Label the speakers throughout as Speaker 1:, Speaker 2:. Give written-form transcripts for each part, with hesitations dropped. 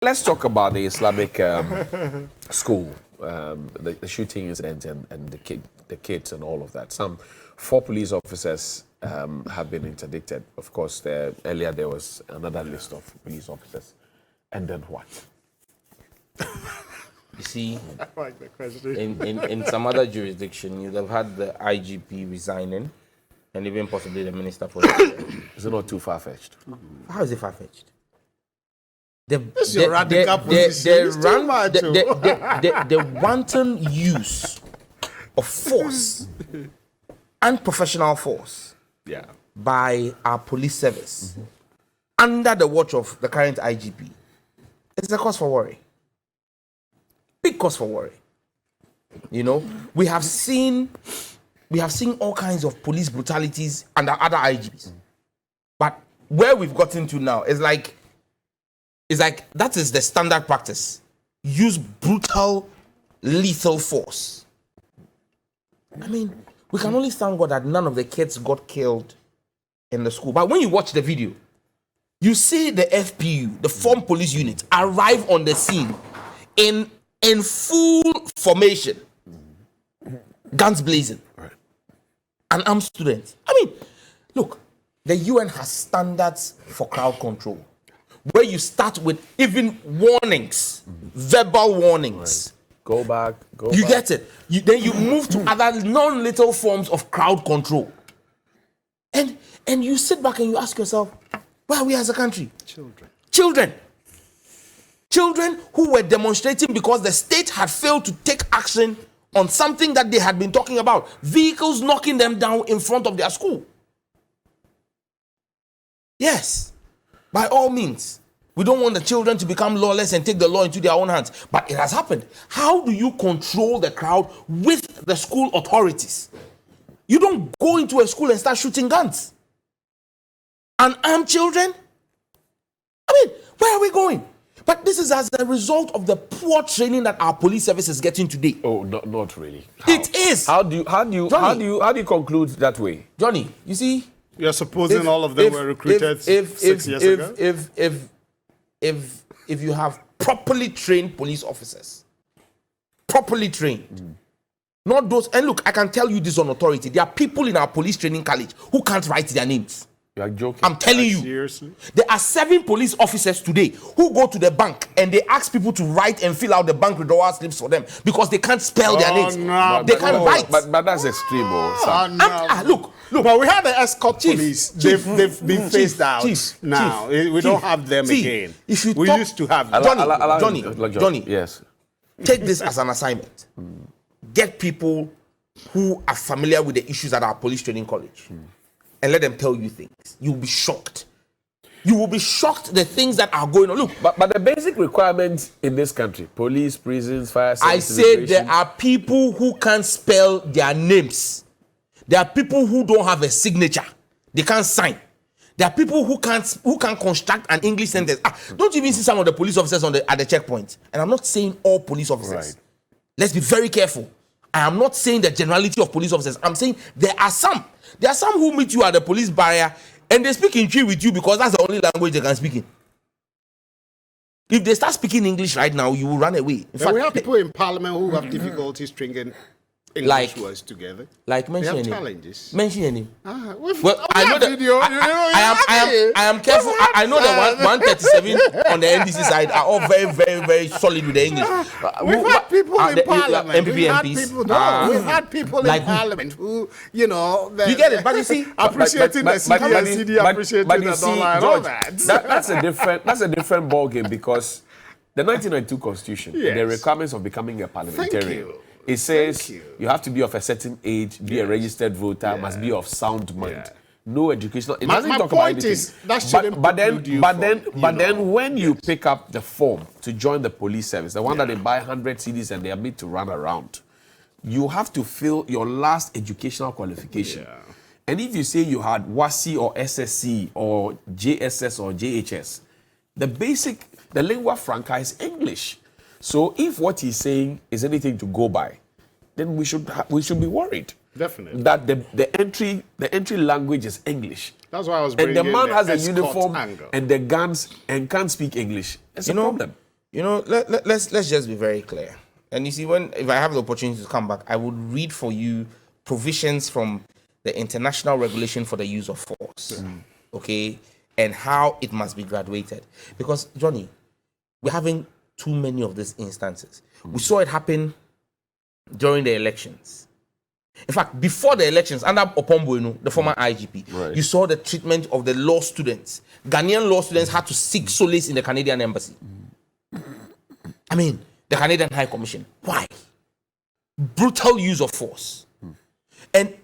Speaker 1: Let's talk about the Islamic school, the shooting incident and the kids and all of that. 4 police officers have been interdicted. Of course, earlier there was another list of police officers. And then what?
Speaker 2: You see,
Speaker 3: I like the question.
Speaker 2: in some other jurisdiction, you'd have had the IGP resigning and even possibly the Minister for
Speaker 1: Is it not too far-fetched?
Speaker 2: How is it far-fetched? The wanton use of force and professional force by our police service under the watch of the current IGP is a cause for worry. Big cause for worry. You know, we have seen all kinds of police brutalities under other IGPs. But where we've gotten to now is like that is the standard practice. Use brutal, lethal force. I mean, we can only thank God that none of the kids got killed in the school. But when you watch the video, you see the FPU, the Formed Police Unit, arrive on the scene in full formation, guns blazing, and armed students. I mean, look, the UN has standards for crowd control, where you start with even warnings, verbal warnings.
Speaker 1: Go back.
Speaker 2: You get it. Then you move to other non-lethal forms of crowd control. And you sit back and you ask yourself, where are we as a country? Children who were demonstrating because the state had failed to take action on something that they had been talking about. Vehicles knocking them down in front of their school. Yes, by all means. We don't want the children to become lawless and take the law into their own hands. But it has happened. How do you control the crowd with the school authorities? You don't go into a school and start shooting guns. Unarmed children? I mean, where are we going? But this is as a result of the poor training that our police service is getting today.
Speaker 1: Oh, not really. How?
Speaker 2: It is.
Speaker 1: How do you conclude that way?
Speaker 2: Johnny, you see?
Speaker 3: You're supposing all of them were recruited 6 years ago?
Speaker 2: If you have properly trained police officers, properly trained, not those, and look, I can tell you this on authority, there are people in our police training college who can't write their names.
Speaker 1: You are joking.
Speaker 2: I'm telling you.
Speaker 3: Seriously?
Speaker 2: There are 7 police officers today who go to the bank and they ask people to write and fill out the bank withdrawal slips for them because they can't spell their names.
Speaker 3: No,
Speaker 2: they can't write.
Speaker 1: But that's extreme.
Speaker 2: Look.
Speaker 3: But we have the escort police.
Speaker 2: Chief,
Speaker 3: they've been phased out now. We don't have them again.
Speaker 2: If you
Speaker 3: we used to have them.
Speaker 2: Johnny,
Speaker 1: yes.
Speaker 2: Take this as an assignment. Get people who are familiar with the issues at our police training college and let them tell you things. You'll be shocked. You will be shocked the things that are going on. Look,
Speaker 1: but the basic requirements in this country, police, prisons, fire service,
Speaker 2: I said there are people who can't spell their names. There are people who don't have a signature. They can't sign. There are people who can construct an English sentence. Don't you even see some of the police officers at the checkpoint? And I'm not saying all police officers.
Speaker 1: Right.
Speaker 2: Let's be very careful. I am not saying the generality of police officers. I'm saying there are some. There are some who meet you at the police barrier and they speak in Twi with you because that's the only language they can speak in. If they start speaking English right now, you will run away. In fact,
Speaker 3: we have people in parliament who have difficulty stringing English words together.
Speaker 2: Like mention
Speaker 3: they have
Speaker 2: your name.
Speaker 3: challenges.
Speaker 2: Mention your name.
Speaker 3: Well,
Speaker 2: I know that. I am careful. I know that 137 on the NDC side are all very, very, very solid with the English.
Speaker 3: We've had people in parliament.
Speaker 2: MPP MPs.
Speaker 3: We've had people in parliament who, you know,
Speaker 2: you get it. But you see,
Speaker 3: appreciating the CD and CD appreciating the dollar and all that.
Speaker 1: That's a different ball game because the 1992 Constitution, the requirements of becoming a parliamentarian. It says you have to be of a certain age, be a registered voter, must be of sound mind. No educational. It doesn't talk about anything. But then when you pick up the form to join the police service, the one that they buy 100 CDs and they are made to run around, you have to fill your last educational qualification. And if you say you had WASI or SSC or JSS or JHS, the lingua franca is English. So if what he's saying is anything to go by, then we should be worried.
Speaker 3: Definitely.
Speaker 1: That the entry language is English.
Speaker 3: That's why I was bringing
Speaker 1: and the man has a
Speaker 3: escort
Speaker 1: uniform
Speaker 3: angle.
Speaker 1: and the guns and can't speak English. It's a problem.
Speaker 2: You know, let's just be very clear. And you see, if I have the opportunity to come back, I would read for you provisions from the International Regulation for the Use of Force, okay, and how it must be graduated. Because, Johnny, we're having too many of these instances. We saw it happen during the elections. In fact, before the elections, under Opomboenu, the former IGP, you saw the treatment of the law students. Ghanaian law students had to seek solace in the Canadian embassy. I mean, the Canadian High Commission. Why? Brutal use of force. And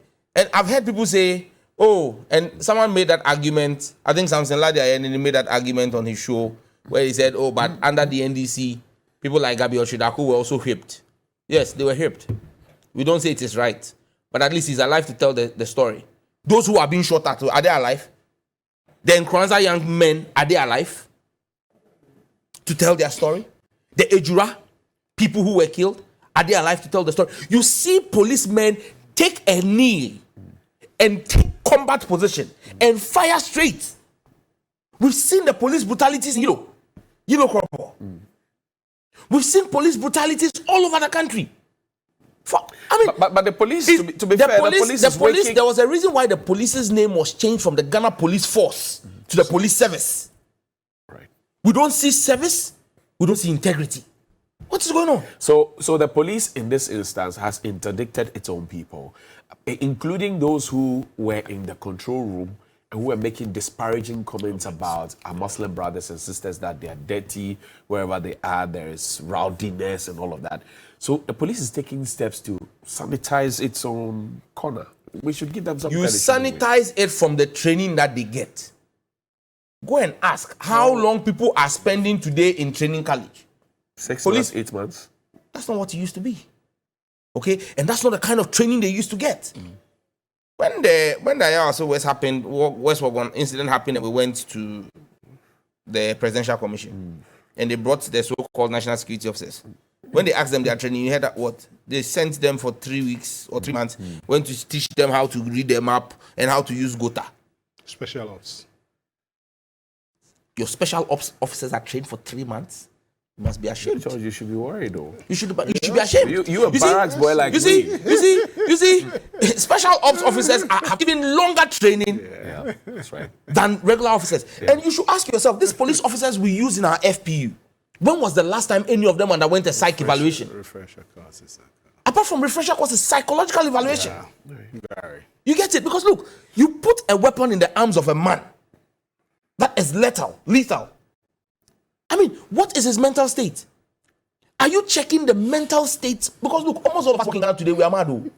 Speaker 2: I've heard people say, oh, and someone made that argument. I think Samson Ladia made that argument on his show where he said, oh, but under the NDC, people like Gabi Oshidaku were also whipped. Yes, they were whipped. We don't say it is right, but at least he's alive to tell the story. Those who are being shot at, are they alive? The Nkranza young men, are they alive to tell their story? The Ejura, people who were killed, are they alive to tell the story? You see policemen take a knee and take combat position and fire straight. We've seen the police brutalities in Yellow Crop. We've seen police brutalities all over the country.
Speaker 1: But the police, to be fair, the police
Speaker 2: there was a reason why the police's name was changed from the Ghana Police Force to the Police Service.
Speaker 1: Right.
Speaker 2: We don't see service. We don't see integrity. What is going on?
Speaker 1: So the police in this instance has interdicted its own people, including those who were in the control room and who were making disparaging comments about our Muslim brothers and sisters, that they are dirty, wherever they are, there is rowdiness and all of that. So the police is taking steps to sanitize its own corner. We should give them some credit.
Speaker 2: You sanitize it from the training that they get. Go and ask how long people are spending today in training college.
Speaker 1: 6 months, 8 months.
Speaker 2: That's not what it used to be. Okay? And that's not the kind of training they used to get. When the also West Wagon incident happened, and we went to the Presidential Commission and they brought the so-called national security officers. When they asked them their training, you heard that what? They sent them for 3 weeks or 3 months, went to teach them how to read the map and how to use Gota.
Speaker 3: Special ops.
Speaker 2: Your special ops officers are trained for 3 months. You must be ashamed.
Speaker 1: You should be worried, though.
Speaker 2: You should be ashamed.
Speaker 1: You a barracks boy like me.
Speaker 2: You see, special ops officers have even longer training
Speaker 1: that's right.
Speaker 2: than regular officers. Yeah. And you should ask yourself, these police officers we use in our FPU, when was the last time any of them underwent a psych evaluation?
Speaker 3: Refresher courses.
Speaker 2: Apart from refresher courses, psychological evaluation.
Speaker 3: Yeah.
Speaker 2: You get it? Because look, you put a weapon in the arms of a man that is lethal. I mean, what is his mental state? Are you checking the mental state? Because look, almost all of us working out today, we are mad.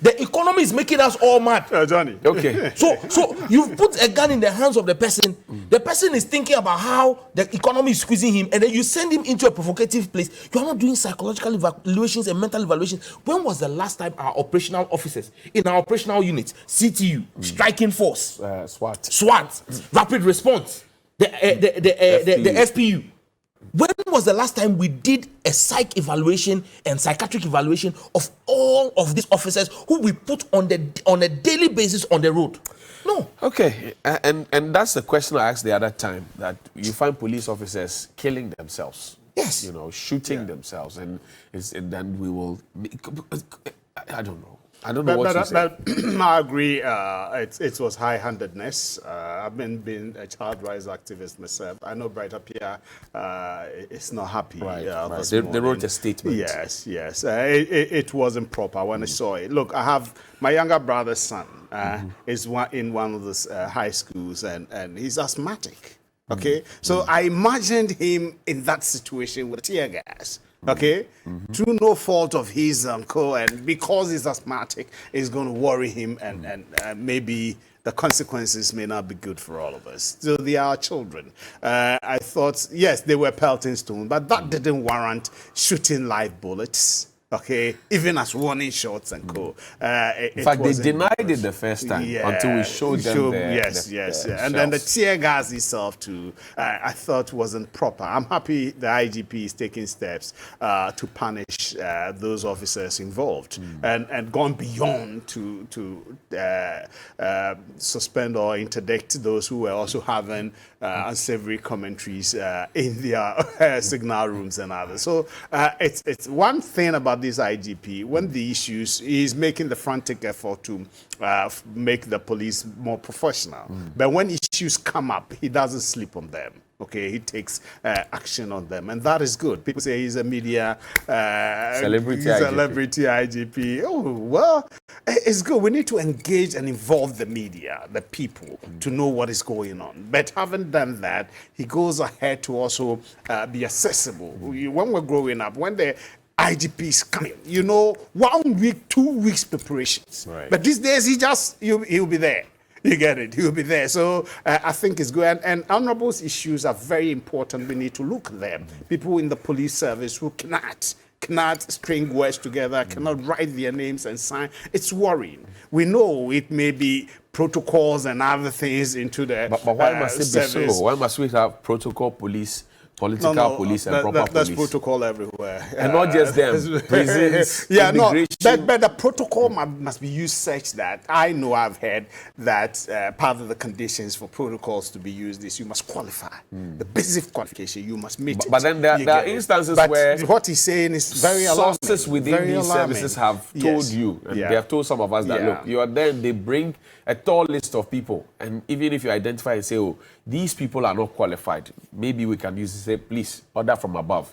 Speaker 2: The economy is making us all mad.
Speaker 3: Johnny.
Speaker 2: Okay. So you've put a gun in the hands of the person. The person is thinking about how the economy is squeezing him, and then you send him into a provocative place. You are not doing psychological evaluations and mental evaluations. When was the last time our operational officers in our operational units, CTU, striking force, SWAT, rapid response, the FPU? When was the last time we did a psych evaluation and psychiatric evaluation of all of these officers who we put on a daily basis on the road? No.
Speaker 1: Okay, and that's the question I asked the other time, that you find police officers killing themselves.
Speaker 2: Yes.
Speaker 1: Shooting themselves, and then we will. I don't know. I don't know what to say.
Speaker 3: I agree. It was high-handedness. I've been a child rights activist myself. I know Brighter Pierre is not happy.
Speaker 1: Right. They wrote a statement.
Speaker 3: Yes. It wasn't proper when I saw it. Look, I have my younger brother's son is in one of those high schools, and he's asthmatic. Okay, so I imagined him in that situation with tear gas. Okay, through no fault of his uncle, and because he's asthmatic, it's going to worry him, and maybe the consequences may not be good for all of us. So they are children. I thought, yes, they were pelting stones, but that didn't warrant shooting live bullets. Okay, even as warning shots and co.
Speaker 1: In fact, they denied it the first time until we showed them
Speaker 3: and then the tear gas itself too, I thought wasn't proper. I'm happy the IGP is taking steps to punish those officers involved and gone beyond to suspend or interdict those who were also having unsavory commentaries in their signal rooms and others. So it's one thing about this IGP, when the issues, is making the frantic effort to make the police more professional. But when issues come up, he doesn't sleep on them. Okay, he takes action on them, and that is good. People say he's a media celebrity IGP. Oh, well, it's good. We need to engage and involve the media, the people, to know what is going on. But having done that, he goes ahead to also be accessible. When we're growing up, when the IGP is coming, 1 week, 2 weeks preparations.
Speaker 1: Right.
Speaker 3: But these days, he'll be there. You get it. He'll be there. So I think it's good. And honorables issues are very important. We need to look at them. People in the police service who cannot string words together, cannot write their names and sign. It's worrying. We know it may be protocols and other things into the
Speaker 1: But why must it be
Speaker 3: service.
Speaker 1: so? Why must we have protocol police, political police, and proper police?
Speaker 3: There's protocol everywhere.
Speaker 1: And not just them. Prisons,
Speaker 3: but the protocol must be used such that I know I've heard that part of the conditions for protocols to be used is you must qualify. The basic qualification, you must meet it.
Speaker 1: But then there are instances where
Speaker 3: what he's saying is very alarming.
Speaker 1: Sources within these services have told you, and they have told some of us that, look, you are there, they bring a tall list of people, and even if you identify and say, oh, these people are not qualified, maybe we can use it, say, please, order from above.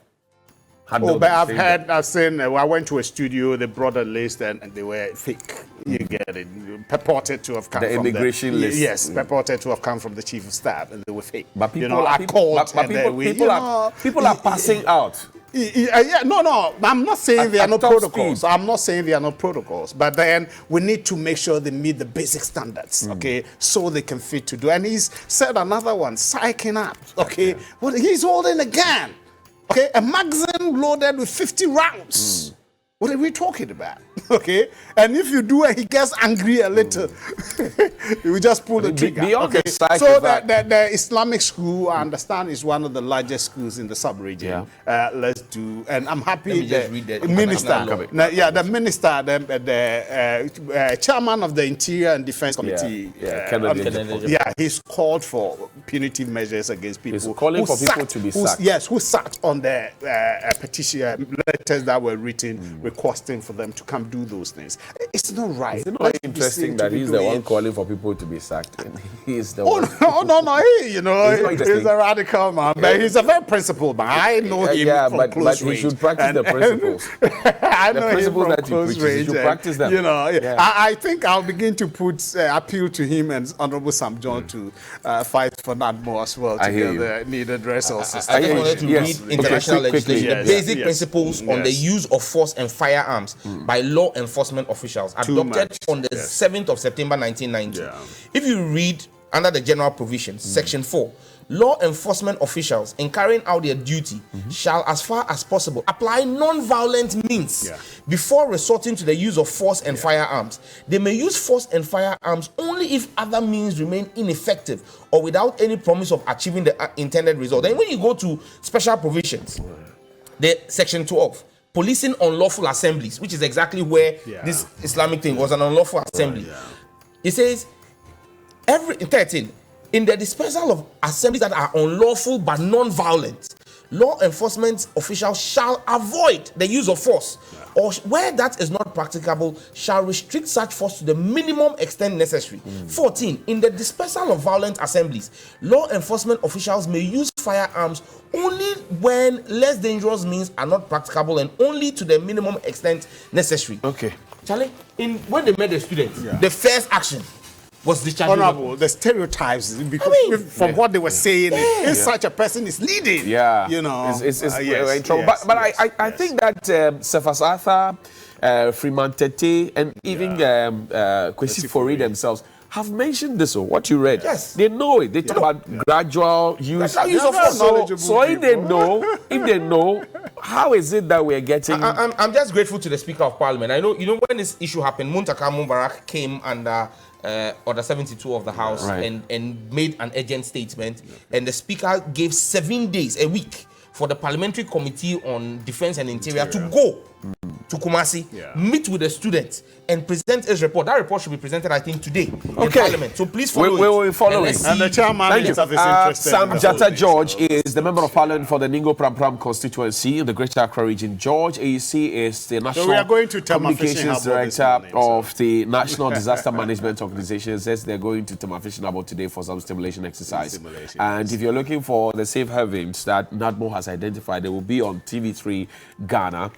Speaker 3: But I've seen, I went to a studio, they brought a list and they were fake. You get it. Purported to have come from the
Speaker 1: immigration list.
Speaker 3: Yes, purported to have come from the chief of staff, and they were fake.
Speaker 1: But people are passing out.
Speaker 3: No, I'm not saying there are no protocols. I'm not saying there are no protocols. But then we need to make sure they meet the basic standards, okay, so they can fit to do. And he's said another one, psyching up, okay. Well, he's holding a gun. Okay, a magazine loaded with 50 rounds. What are we talking about? Okay, and if you do it, he gets angry a little. We just pull the trigger. Okay, so the Islamic school, I understand, is one of the largest schools in the sub-region. Let's do, and I'm happy the minister, the minister, the chairman of the Interior and Defense Committee, he's called for punitive measures against people.
Speaker 1: He's calling for people to be sacked.
Speaker 3: Yes, who sat on the petition letters that were written requesting for them to come do those things. It's not right.
Speaker 1: It's not interesting that he's the one calling for people to be sacked. He's the one.
Speaker 3: No. He's a radical man, but he's a very principled man. I know him from close range.
Speaker 1: He should practice the principles.
Speaker 3: I know him from close range.
Speaker 1: He should practice them.
Speaker 3: I think I'll begin to appeal to him and Honorable Sam John to fight for that more as well to get the needed resources.
Speaker 2: I just wanted to read international legislation, the basic principles on the use of force and firearms by law enforcement officials adopted on the 7th of September 1990. If you read under the general provisions, section 4, law enforcement officials in carrying out their duty shall, as far as possible, apply non-violent means before resorting to the use of force and firearms. They may use force and firearms only if other means remain ineffective or without any promise of achieving the intended result. Then when you go to special provisions, the section 12, policing unlawful assemblies, which is exactly where this Islamic thing was, an unlawful assembly. It says, in 13, in the dispersal of assemblies that are unlawful but non-violent, law enforcement officials shall avoid the use of force, or where that is not practicable, shall restrict such force to the minimum extent necessary. 14, in the dispersal of violent assemblies, law enforcement officials may use firearms only when less dangerous means are not practicable and only to the minimum extent necessary.
Speaker 1: Okay.
Speaker 2: Charlie, when they met the students, the first action was discharging.
Speaker 3: Honorable, the stereotypes, because from what they were saying, if such a person is leading,
Speaker 1: it's in trouble. But I think that Cephas Arthur, Freeman Tete, and even Kwesi Fori themselves have mentioned this, or what you read.
Speaker 2: Yes.
Speaker 1: They know it. They talk about gradual use.
Speaker 2: Of force.
Speaker 1: So if they know how is it that we're getting...
Speaker 2: I'm just grateful to the Speaker of Parliament. I know, when this issue happened, Muntaka Mubarak came under Order 72 of the House and made an urgent statement, and the Speaker gave 7 days, a week, for the Parliamentary Committee on Defence and Interior to go to Kumasi, meet with the students, and present his report. That report should be presented, I think, today in Parliament. So please follow it.
Speaker 1: We will follow it.
Speaker 3: And the chairman is interested.
Speaker 1: Sam Jatta George is the member of Parliament for the Ningo Pram constituency in the Greater Accra region. George AEC is the National Communications Director of the National Disaster Management Organization. Says they're going to Tema Fishing Harbour today for some stimulation exercise. And if you're looking for the safe havens that NADMO has identified, they will be on TV3 Ghana